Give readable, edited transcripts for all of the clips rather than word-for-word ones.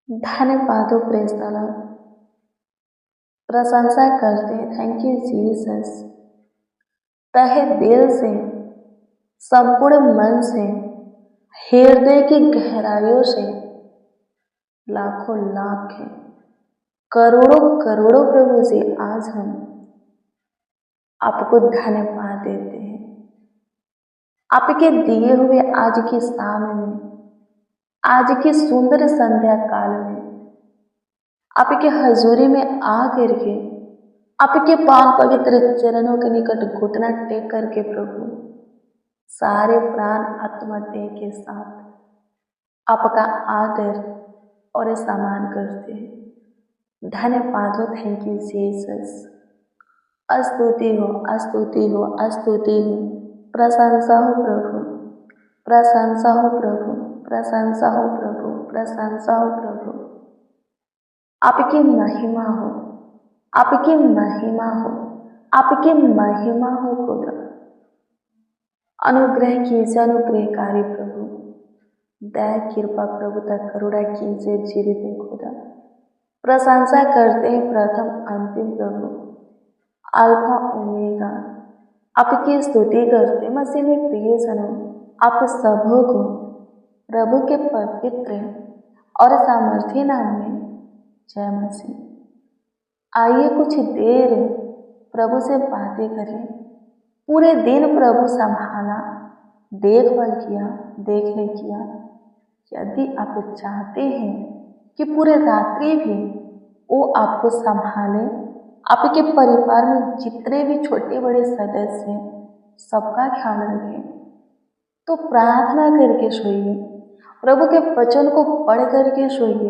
धन्यवाद हो press the Lord. प्रशंसा करते हैं, थैंक यू जीसस। तहे दिल से, संपूर्ण मन से, हृदय की गहराइयों से लाखों लाख है, करोड़ों करोड़ों प्रभु जी आज हम आपको धन्यवाद देते हैं। आपके दिए हुए आज की शाम में, आज की सुंदर संध्या काल में आपके हजूरी में आ करके आपके पावन पवित्र चरणों के निकट घुटना टेक करके प्रभु सारे प्राण आत्मा देह के साथ आपका आदर और सम्मान करते हैं। धन्यवाद हो, थैंक यू जीसस। स्तुति हो, स्तुति हो, स्तुति हो, प्रशंसा हो प्रभु, प्रशंसा हो प्रभु, प्रशंसा हो प्रभु, प्रशंसा हो प्रभु। आपकी महिमा हो, आपकी महिमा हो, आपकी महिमा हो खुदा। अनुग्रह कीजिए अनुग्रहकारी प्रभु, दया कृपा प्रभुता करुणा कीजिए जीवित खुदा। प्रशंसा करते हैं प्रथम अंतिम प्रभु, अल्फा ओमेगा, आपकी स्तुति करते मसीह में प्रिय जनों, आप सबों को प्रभु के पवित्र और सामर्थ्य नाम में जय मसीह। आइए कुछ देर प्रभु से बातें करें। पूरे दिन प्रभु संभाला, देखभाल किया, देखने किया। यदि आप चाहते हैं कि पूरे रात्रि भी वो आपको संभाले, आपके परिवार में जितने भी छोटे बड़े सदस्य हैं सबका ख्याल रखें, तो प्रार्थना करके सोइए, प्रभु के वचन को पढ़ करके सोइए।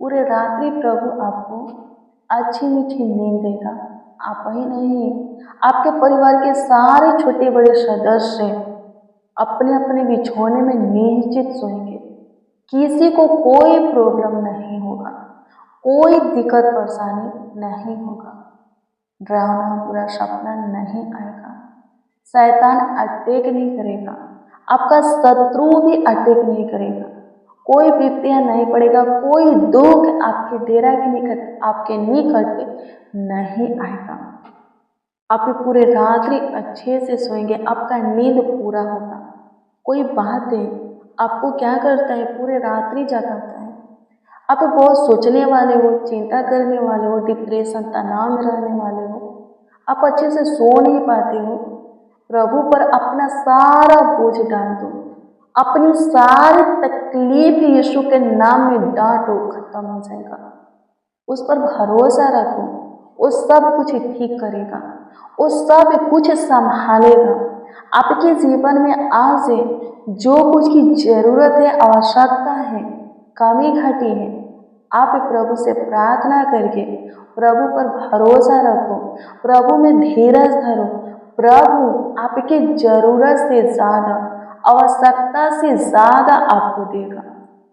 पूरे रात्रि प्रभु आपको अच्छी मीठी नींद देगा। आप ही नहीं, आपके परिवार के सारे छोटे बड़े सदस्य अपने अपने बिछौने में निश्चित सोएंगे। किसी को कोई प्रॉब्लम नहीं होगा, कोई दिक्कत परेशानी नहीं होगा, डरावना बुरा सपना नहीं आएगा, शैतान अटैक नहीं करेगा, आपका शत्रु भी अटैक नहीं करेगा, कोई विपत्तियां नहीं पड़ेगा, कोई दुख आपके डेरा के निकट, आपके निकट नहीं आएगा। आप पूरे रात्रि अच्छे से सोएंगे, आपका नींद पूरा होगा। कोई बात है आपको क्या करता है, पूरे रात्रि जगाता है। आप बहुत सोचने वाले हो, चिंता करने वाले हो, डिप्रेशन तनाव में रहने वाले हो, आप अच्छे से सो नहीं पाते हो। प्रभु पर अपना सारा बोझ डाल दो, अपनी सारी तकलीफ यीशु के नाम में डांटो, खत्म हो जाएगा। उस पर भरोसा रखो, वो सब कुछ ठीक करेगा, वो सब कुछ संभालेगा। आपके जीवन में आज जो कुछ की जरूरत है, आवश्यकता है, कमी घटी है, आप प्रभु से प्रार्थना करके प्रभु पर भरोसा रखो, प्रभु में धीरज धरो। प्रभु आपकी जरूरत से ज़्यादा, आवश्यकता से ज़्यादा आपको देगा,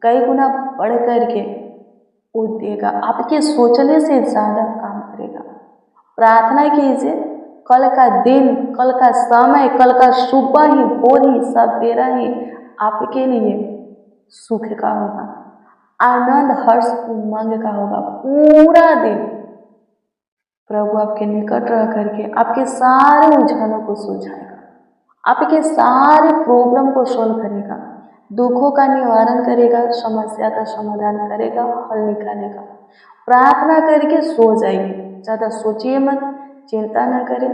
कई गुना बढ़ करके वो देगा, आपके सोचने से ज़्यादा काम करेगा। प्रार्थना कीजिए, कल का दिन, कल का समय, कल का सुबह ही, भोर ही, सवेरा ही आपके लिए सुख का होगा, आनंद हर्ष उमंग का होगा। पूरा दिन प्रभु आपके निकट रह करके आपके सारे उलझनों को सुलझाएगा, आपके सारे प्रॉब्लम को सॉल्व करेगा, दुखों का निवारण करेगा, समस्या का समाधान करेगा, हल निकालेगा। प्रार्थना करके सो जाइए, ज़्यादा सोचिए मत, चिंता न करें,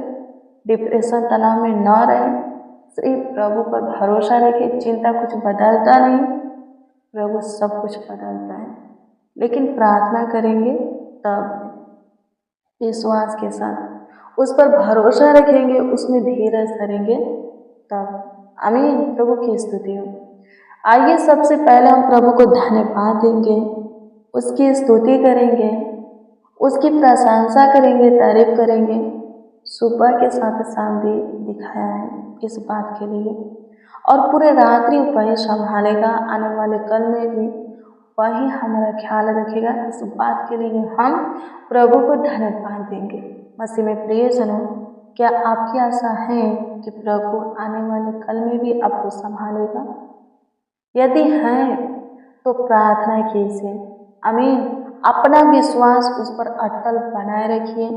डिप्रेशन तनाव में न रहें, सिर्फ प्रभु पर भरोसा रखें। चिंता कुछ बदलता नहीं, प्रभु सब कुछ बदलता है, लेकिन प्रार्थना करेंगे तब विश्वास के साथ, उस पर भरोसा रखेंगे, उसमें धीरज धरेंगे तब। आमीन। प्रभु की स्तुति हो। आइए सबसे पहले हम प्रभु को धन्यवाद देंगे, उसकी स्तुति करेंगे, उसकी प्रशंसा करेंगे, तारीफ करेंगे। सुबह के साथ शाम भी दिखाया है इस बात के लिए, और पूरे रात्रि वही संभालेगा, आने वाले कल में भी वही हमारा ख्याल रखेगा। इस बात के लिए हम प्रभु को धन्यवाद देंगे। मसीह में प्रियजनों, क्या आपकी आशा है कि प्रभु आने वाले कल में भी आपको संभालेगा? यदि है तो प्रार्थना कीजिए, आमीन। अपना विश्वास उस पर अटल बनाए रखिए।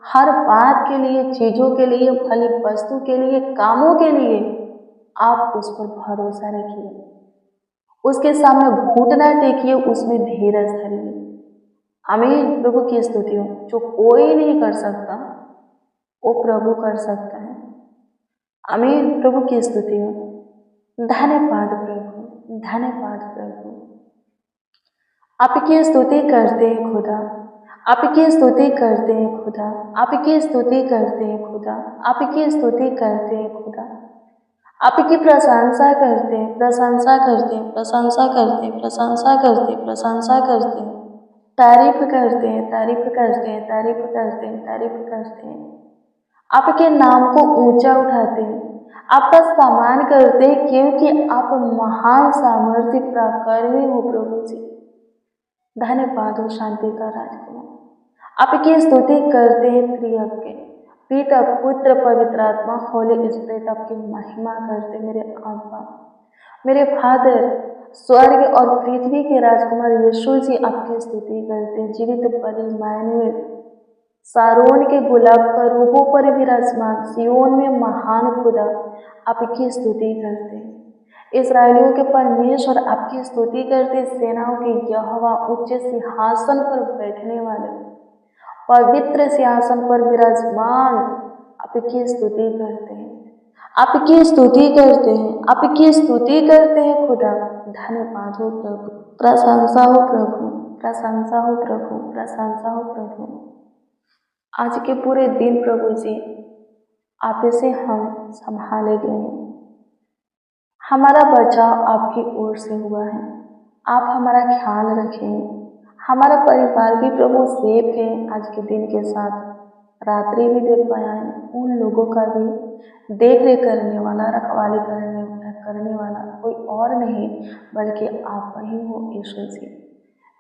हर बात के लिए, चीज़ों के लिए, भली वस्तु के लिए, कामों के लिए आप उस पर भरोसा रखिए। उसके सामने घुटना टेकिए, उसमें धीरज धरिए। आमीन। प्रभु की स्तुति हो। जो कोई नहीं कर सकता वो प्रभु कर सकता है। आमीन। प्रभु की स्तुति हो। धन्यवाद प्रभु, धन्यवाद प्रभु। आपकी स्तुति करते हैं खुदा, आपकी स्तुति करते हैं खुदा, आपकी स्तुति करते हैं खुदा, आपकी स्तुति करते हैं खुदा, आपकी प्रशंसा करते हैं, प्रशंसा करते हैं, प्रशंसा करते हैं, प्रशंसा करते हैं, प्रशंसा करते हैं, तारीफ करते हैं, तारीफ करते हैं, तारीफ करते हैं, तारीफ करते हैं। आपके नाम को ऊंचा उठाते हैं, आपका सम्मान करते हैं, क्योंकि आप महान सामर्थ्य पराक्रमी हो प्रभु जी। धन्यवाद हो शांति का राजकुमार। आपकी स्तुति करते हैं त्रियक के पिता, पुत्र, पवित्र आत्मा, होली स्पिरिट। आपकी महिमा करते मेरे आत्मा, मेरे फादर, स्वर्ग और पृथ्वी के राजकुमार यीशु जी आपकी स्तुति करते। जीवित बलि इम्मानुएल, सारोन के गुलाब का रूपों पर विराजमान, सियोन में महान खुदा आपकी स्तुति करते। इस्राएलियों के परमेश्वर आपकी स्तुति करते। सेनाओं के यहोवा, उच्च सिंहासन पर बैठने वाले, पवित्र सिंहासन पर विराजमान, आपकी स्तुति करते हैं, आपकी स्तुति करते हैं, आपकी स्तुति करते हैं खुदा। धन्यवाद हो प्रभु, प्रशंसा हो प्रभु, प्रशंसा हो प्रभु, प्रशंसा हो प्रभु। आज के पूरे दिन प्रभु जी आप से हम संभाले गए, हमारा बचाव आपकी ओर से हुआ है। आप हमारा ख्याल रखें। हमारा परिवार भी प्रभु सेफ है। आज के दिन के साथ रात्रि भी देख पाया है। उन लोगों का भी देख रेख करने वाला, रखवाली करने वाला कोई और नहीं बल्कि आप ही हो यीशु जी।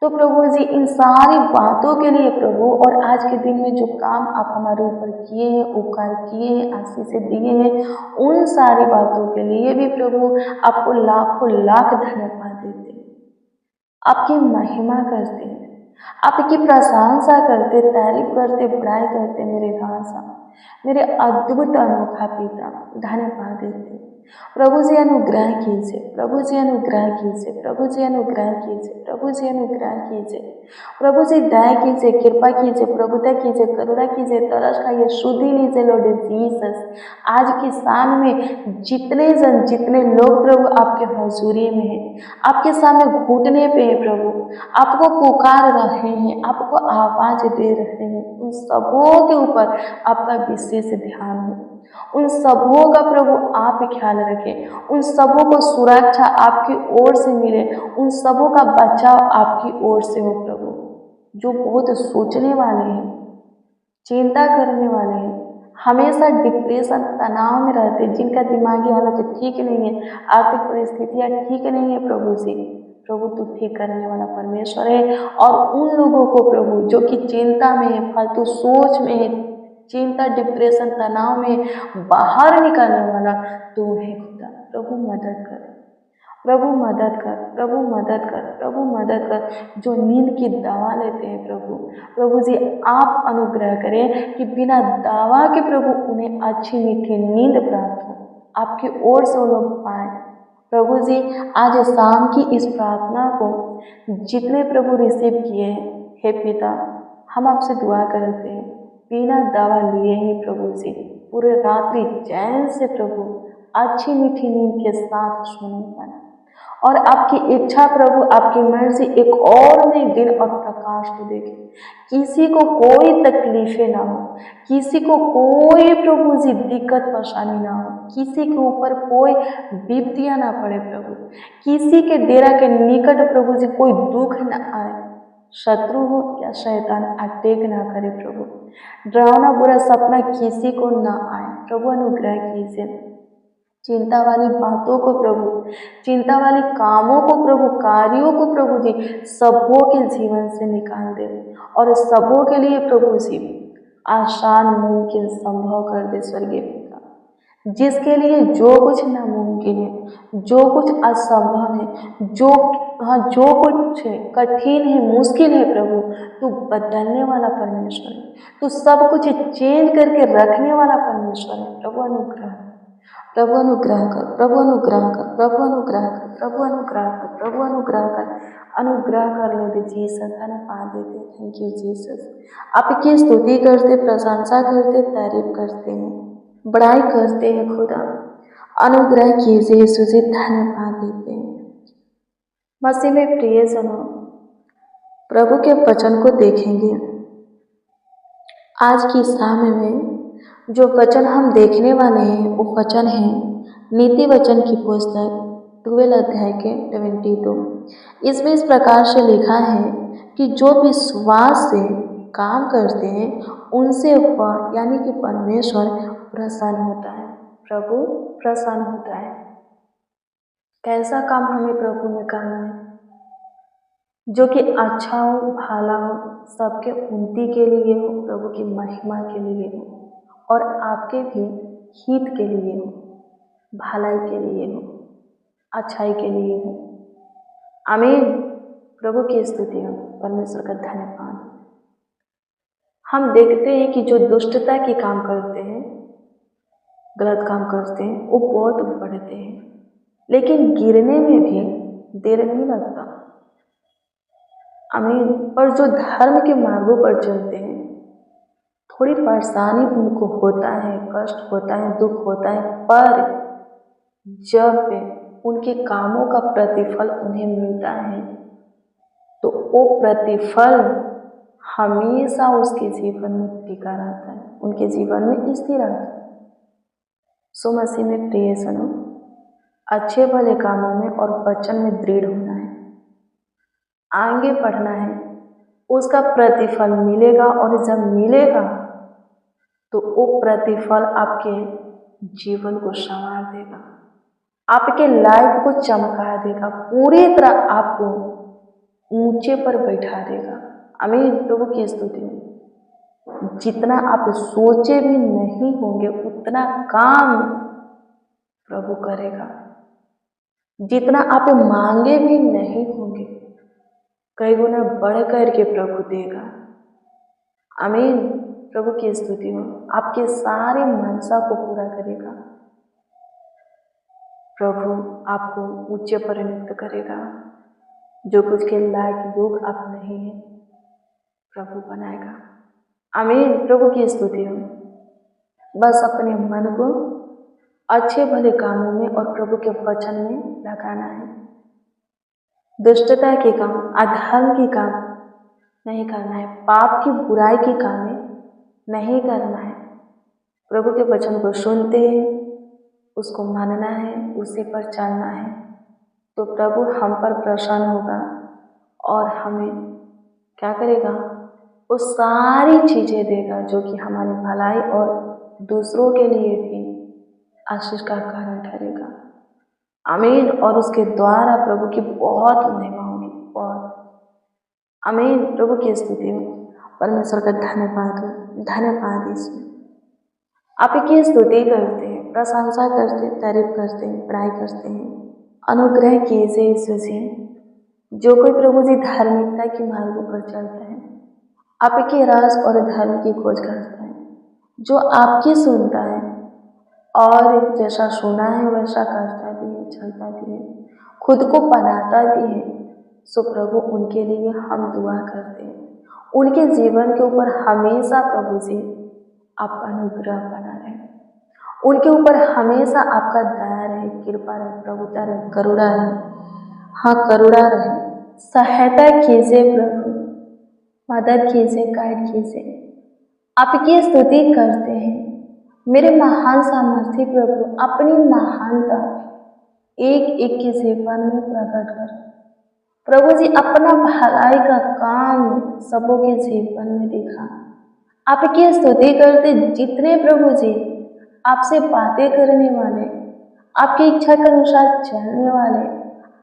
तो प्रभु जी इन सारी बातों के लिए प्रभु, और आज के दिन में जो काम आप हमारे ऊपर किए हैं, उपकार किए हैं, आशीष दिए हैं, उन सारी बातों के लिए भी प्रभु आपको लाखों लाख धन्यवाद देते हैं, आपकी महिमा करते हैं, आपकी प्रशंसा करते, तारीफ करते, बड़ाई करते। मेरे राजा, मेरे अद्भुत अनोखा पिता, धन्यवाद देते। प्रभु जी अनुग्रह कीजिए, प्रभु जी अनुग्रह कीजिए, प्रभु जी अनुग्रह कीजिए, प्रभु जी अनुग्रह कीजिए, प्रभु जी दया कीजिए, कृपा कीजिए, प्रभुता कीजिए, करुणा कीजिए, तरस खाइए, शुद्धि लीजिए लॉर्ड जीसस। आज की शाम में जितने लोग प्रभु आपके हजूरी में हैं, आपके सामने घुटने पे हैं प्रभु, आपको पुकार रहे हैं, आपको आवाज दे रहे हैं, उन सबों के ऊपर आपका विशेष ध्यान हो। उन सबों का प्रभु आप ख्याल रखें, उन सबों को सुरक्षा आपकी ओर से मिले, उन सबों का बचाव आपकी ओर से हो प्रभु। जो बहुत सोचने वाले हैं, चिंता करने वाले हैं, हमेशा डिप्रेशन, तनाव में रहते, जिनका दिमागी हालत ठीक नहीं है, आर्थिक परिस्थितियाँ ठीक नहीं है प्रभु जी, प्रभु तू ठीक करने वाला परमेश्वर है। और उन लोगों को प्रभु जो कि चिंता में है, फालतू सोच में है, चिंता, डिप्रेशन, तनाव में बाहर निकालने वाला तू है खुदा। प्रभु मदद कर, प्रभु मदद कर, प्रभु मदद कर, प्रभु मदद कर। जो नींद की दवा लेते हैं प्रभु जी आप अनुग्रह करें कि बिना दवा के प्रभु उन्हें अच्छी मीठी नींद प्राप्त हो, आपकी ओर से वो लोग पाए। प्रभु जी आज शाम की इस प्रार्थना को जितने प्रभु रिसीव किए हैं, हे पिता हम आपसे दुआ करते हैं, बिना दवा लिए ही प्रभु जी पूरे रात्रि चैन से प्रभु अच्छी मीठी नींद के साथ सोने पाए। और आपकी इच्छा प्रभु, आपकी मर्जी एक और नए दिन और प्रकाश को देखे। किसी को कोई तकलीफें ना हो, किसी को कोई प्रभु जी दिक्कत परेशानी ना हो, किसी के ऊपर कोई विपत्तियां ना पड़े प्रभु, किसी के डेरा के निकट प्रभु जी कोई दुख ना आए, शत्रु हो या शैतान अटैक ना करे प्रभु, डरावना बुरा सपना किसी को ना आए प्रभु। अनुग्रह कीजिए। चिंता वाली बातों को प्रभु, चिंता वाली कामों को प्रभु, कार्यों को प्रभु जी सबों के जीवन से निकाल दे और सबों के लिए प्रभु जी आसान मुमकिन संभव कर दे स्वर्गीय पिता। जिसके लिए जो कुछ नामुमकिन है, जो कुछ असंभव है, जो कुछ कठिन है, मुश्किल है, प्रभु तू बदलने वाला परमेश्वर है। तू सब कुछ चेंज करके रखने वाला परमेश्वर है। प्रभु अनुग्रह कर, प्रभु अनुग्रह कर, प्रभु अनुग्रह कर, प्रभु अनुग्रह कर, प्रभु अनुग्रह कर, प्रभु अनुग्रह कर, अनुग्रह कर लो जीसस। धन्यवाद देते, थैंक यू जीसस। आपकी स्तुति करते, प्रशंसा करते, तारीफ करते हैं, बड़ाई करते हैं खुदा। अनुग्रह कीजिए यीशु जी, धन्यवाद देते हैं। मसीह में प्रिय जनो, प्रभु के वचन को देखेंगे। आज की शाम में जो वचन हम देखने वाले हैं वो वचन है नीति वचन की पुस्तक 12 अध्याय के 22। इसमें इस प्रकार से लिखा है कि जो विश्वास से काम करते हैं उनसे वह यानी कि परमेश्वर प्रसन्न होता है। प्रभु प्रसन्न होता है। कैसा काम हमें प्रभु में करना है? जो कि अच्छा हो, भला हो, सबके उन्नति के लिए हो, प्रभु की महिमा के लिए हो और आपके भी हित के लिए हो, भलाई के लिए हो, अच्छाई के लिए हो। आमीन। प्रभु की स्तुति हो, परमेश्वर का धन्यवाद। हम देखते हैं कि जो दुष्टता के काम करते हैं, गलत काम करते हैं, वो बहुत बढ़ते हैं, लेकिन गिरने में भी देर नहीं लगता। आमीन। पर जो धर्म के मार्गों पर चलते हैं, थोड़ी परेशानी उनको होता है, कष्ट होता है, दुख होता है, पर जब उनके कामों का प्रतिफल उन्हें मिलता है तो वो प्रतिफल हमेशा उसके जीवन में टिका रहता है, उनके जीवन में स्थिर रहता है। सो मसीह में प्रिय सनो, अच्छे भले कामों में और वचन में दृढ़ होना है, आगे बढ़ना है, उसका प्रतिफल मिलेगा। और जब मिलेगा तो वो प्रतिफल आपके जीवन को संवार देगा, आपके लाइफ को चमका देगा, पूरी तरह आपको ऊंचे पर बैठा देगा। आमीन। प्रभु की स्तुति। जितना आप सोचे भी नहीं होंगे उतना काम प्रभु करेगा, जितना आप मांगे भी नहीं होंगे कई गुना बढ़ करके प्रभु देगा। आमीन। प्रभु की स्तुति हो, आपके सारे मनसा को पूरा करेगा। प्रभु आपको ऊंचे परिणत करेगा। जो कुछ के लायक योग आप नहीं है, प्रभु बनाएगा। आमीन। प्रभु की स्तुति हो। बस अपने मन को अच्छे भले कामों में और प्रभु के वचन में लगाना है। दुष्टता के काम, अधर्म के काम नहीं करना है, पाप की बुराई के काम नहीं करना है। प्रभु के वचन को सुनते हैं, उसको मानना है, उसी पर चलना है, तो प्रभु हम पर प्रसन्न होगा और हमें क्या करेगा? वो सारी चीज़ें देगा जो कि हमारी भलाई और दूसरों के लिए भी आशीष का कारण ठहरेगा। आमीन। और उसके द्वारा प्रभु की बहुत महिमा होगी, बहुत। आमीन। प्रभु की स्तुति हो, परमेश्वर का धन्यवाद हो, धन्यवाद इसमें आपकी स्तुति करते हैं, प्रशंसा करते हैं, तारीफ करते हैं, पढ़ाई करते हैं। अनुग्रह कीजिए यीशु जी। जो कोई प्रभु जी धार्मिकता के मार्गों पर चलता है, आपके राज और धर्म की खोज करता है, जो आपकी सुनता है और जैसा सुना है वैसा करता भी है, चलता भी है, खुद को बनाता भी है, सो प्रभु उनके लिए हम दुआ करते हैं। उनके जीवन के ऊपर हमेशा प्रभु जी आपका अनुग्रह बना रहे, उनके ऊपर हमेशा आपका दया रहे, कृपा रहे, प्रभुता रहे, करुणा रहे। हाँ, करुणा रहे। सहायता कीजिए प्रभु, मदद कीजिए, गाइड कीजिए। आपकी स्तुति करते हैं मेरे महान सामर्थ्य प्रभु। अपनी महानता एक एक के जीवन में प्रकट कर प्रभु जी। अपना भलाई का काम सबों के जीवन में दिखा। आपकी स्तुति करते जितने प्रभु जी आपसे बातें करने वाले, आपकी इच्छा के अनुसार चलने वाले,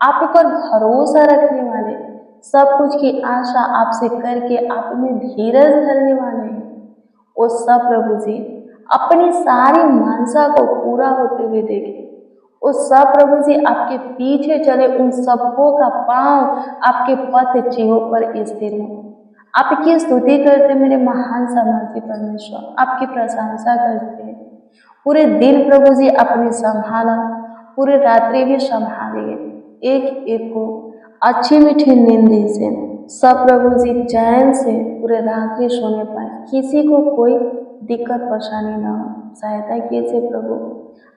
आप पर भरोसा रखने वाले, सब कुछ की आशा आपसे करके आप में धीरज धरने वाले हैं, वो सब प्रभु जी अपनी सारी मानसा को पूरा होते हुए देखे। उस सब प्रभु जी आपके पीछे चले, उन सबको का पांव आपके पथ चिन्हों पर स्थिर हो। आपकी स्तुति करते मेरे महान सामर्थी परमेश्वर, आपकी प्रशंसा करते हैं। पूरे दिन प्रभु जी आपने संभाला, पूरे रात्रि भी संभालिए, एक एक को अच्छी मीठी नींद से सब प्रभु जी चैन से पूरे रात्रि सोने पाए, किसी को कोई दिक्कत परेशानी ना हो। सहायता कीजिए प्रभु।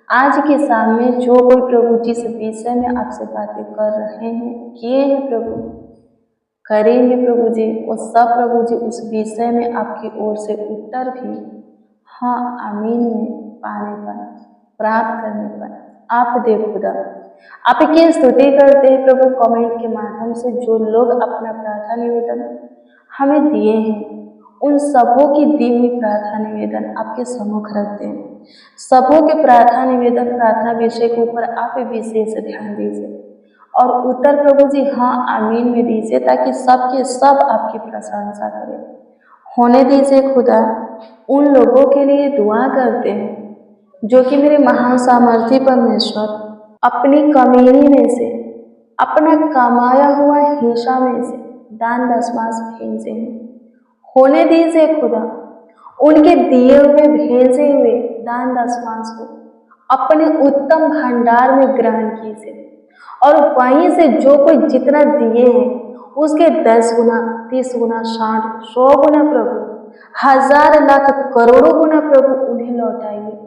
आज के शाम में जो कोई प्रभु जिस विषय में आपसे बातें कर रहे हैं, किए हैं प्रभु, करेंगे प्रभु जी, वो सब प्रभु जी उस विषय में आपकी ओर से उत्तर भी हाँ आमीन में पाने पर, प्राप्त करने पर आप दे खुदा। आपकी स्तुति करते हैं प्रभु। कमेंट के माध्यम से जो लोग अपना प्रार्थना निवेदन हमें दिए हैं, उन सबों की दी हुई प्रार्थना निवेदन आपके सम्मुख रखते हैं। सबों के प्रार्थना निवेदन प्रार्थना विषय के ऊपर आप विशेष ध्यान दीजिए और उत्तर प्रभु जी हाँ आमीन में दीजिए, ताकि सबके सब आपकी प्रशंसा करें। होने दीजिए खुदा। उन लोगों के लिए दुआ करते हैं जो कि मेरे महान सामर्थी परमेश्वर अपनी कमीनी में से, अपना कमाया हुआ हिस्सा में से दान दशमांश भेजे हैं। होने दीजिए खुदा, उनके दिए हुए भेजे हुए दान दशमांश को अपने उत्तम भंडार में ग्रहण कीजिए और वहीं से जो कोई जितना दिए हैं उसके 10 गुना, 30 गुना, 60, 100 गुना प्रभु, 1000 लाख करोड़ों गुना प्रभु उन्हें लौटाइए।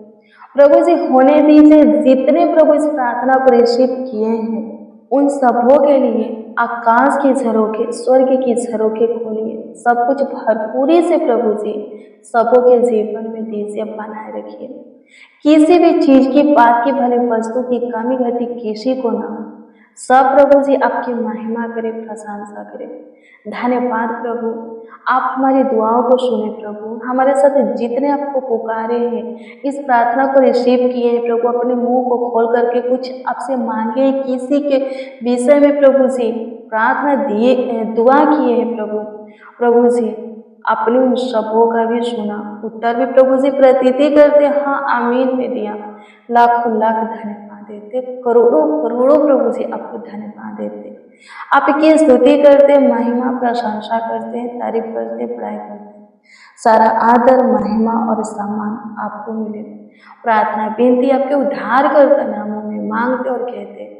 प्रभु जी होने दीजिए जितने प्रभु इस प्रार्थना को रिसीव किए हैं, उन सबों के लिए आकाश की झरोखे, स्वर्ग की झरोखे खोलिए। सब कुछ भरपूरी से प्रभु जी सबों के जीवन में दीजिए, बनाए रखिए। किसी भी चीज की, बात की, भले वस्तु की कमी घटी किसी को ना हो। सब प्रभु जी आपकी महिमा करे, प्रशंसा करे। धन्यवाद प्रभु, आप हमारी दुआओं को सुने प्रभु। हमारे साथ जितने आपको पुकारे हैं, इस प्रार्थना को रिसीव किए हैं प्रभु, अपने मुंह को खोल करके कुछ आपसे मांगे, किसी के विषय में प्रभु जी प्रार्थना दिए, दुआ किए हैं प्रभु। प्रभु जी अपने उन सबों का भी सुना, उत्तर भी प्रभु जी प्रतीति करते हाँ आमीन में दिया। लाखों लाख धन्यवाद देते, करोड़ों करोड़ों प्रभु जी आपको धन्यवाद देते। आपकी स्तुति करते, महिमा प्रशंसा करते, तारीफ करते, बड़ाई करते। सारा आदर, महिमा और सम्मान आपको मिले। प्रार्थना विनती आपके उद्धारकर्ता नामों में मांगते और कहते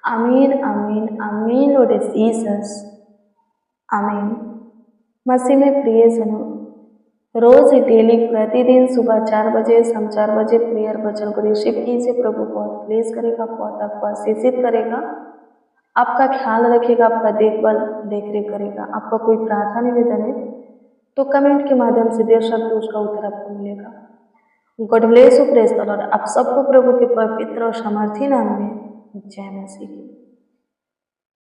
आमीन आमीन आमीन। लॉर्ड जीसस आमीन। मसीह में प्रिय जनों, रोज डेली प्रतिदिन सुबह 4 बजे, शाम 4 बजे प्रेयर वचन को रिसीव कीजिए। प्रभु बहुत प्लेस करेगा, बहुत आपको आशीषित करेगा, आपका ख्याल रखेगा, आपका देखभाल देखरेख करेगा। आपका कोई प्रार्थना निवेदन है तो कमेंट के माध्यम से दे सकते, उसका उत्तर आपको मिलेगा। God bless you, praise the Lord. आप सबको प्रभु के पवित्र और सामर्थी नाम में जय मसीह की।